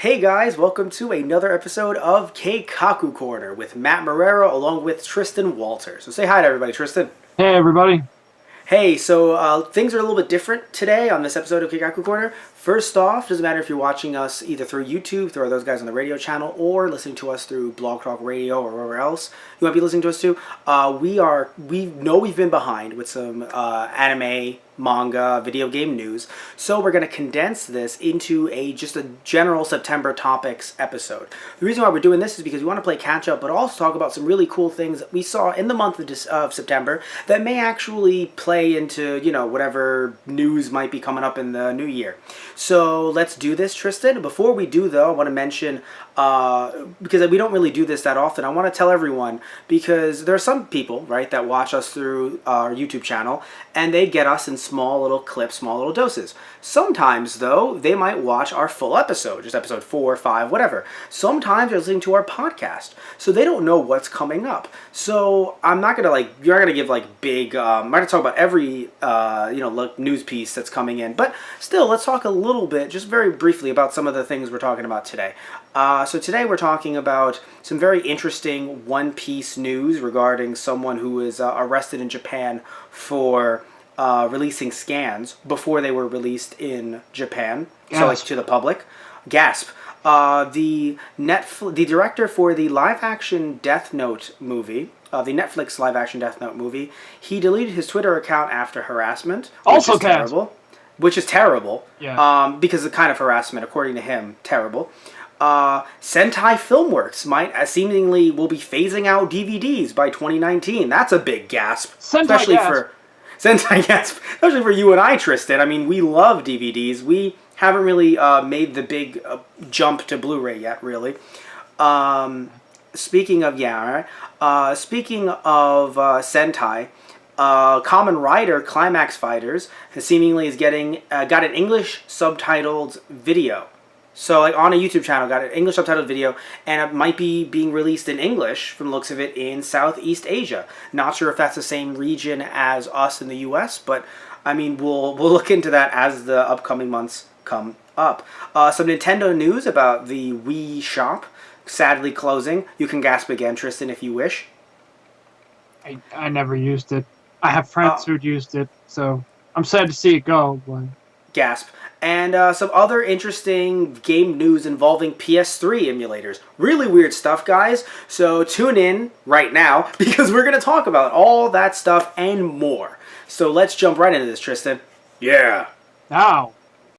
Hey guys, welcome to another episode of Keikaku Korner with Matt Marrero along with Tristan Walter. So say hi to everybody, Tristan. Hey everybody. Hey, so things are a little bit different today on this episode of Keikaku Corner. First off, doesn't matter if you're watching us either through YouTube, through those guys on the radio channel, or listening to us through Blog Talk Radio or wherever else you might be listening to us to. We know we've been behind with some anime, manga, video game news, so we're going to condense this into just a general September topics episode. The reason why we're doing this is because we want to play catch up, but also talk about some really cool things that we saw in the month of September that may actually play into, whatever news might be coming up in the new year. So let's do this, Tristan. Before we do, though, I want to mention, because we don't really do this that often, I want to tell everyone, because there are some people, right, that watch us through our YouTube channel, and they get us in small little clips, small little doses. Sometimes, though, they might watch our full episode, just episode 4, 5, whatever. Sometimes they're listening to our podcast, so they don't know what's coming up. So I'm not going to, you're not going to give, big, I'm not going to talk about every, news piece that's coming in, but still, let's talk a little bit, just very briefly, about some of the things we're talking about today. So today we're talking about some very interesting One Piece news regarding someone who is arrested in Japan for releasing scans before they were released in Japan, so to the public. Gasp. The director for the live-action Death Note movie, the Netflix live-action Death Note movie, he deleted his Twitter account after harassment, Also terrible. Which is terrible. Yeah. Because the kind of harassment, according to him, terrible. Sentai Filmworks might seemingly will be phasing out DVDs by 2019. That's a big gasp, especially for you and I, Tristan. I mean, we love DVDs. We haven't really made the big jump to Blu-ray yet, really. Speaking of Sentai. Kamen Rider Climax Fighters seemingly is got an English subtitled video. So, on a YouTube channel, got an English subtitled video, and it might be being released in English, from the looks of it, in Southeast Asia. Not sure if that's the same region as us in the U.S., but, I mean, we'll look into that as the upcoming months come up. Some Nintendo news about the Wii shop, sadly closing. You can gasp again, Tristan, if you wish. I never used it. I have friends who'd used it, so I'm sad to see it go. But... Gasp. And some other interesting game news involving PS3 emulators. Really weird stuff, guys. So tune in right now, because we're going to talk about all that stuff and more. So let's jump right into this, Tristan. Yeah. Now.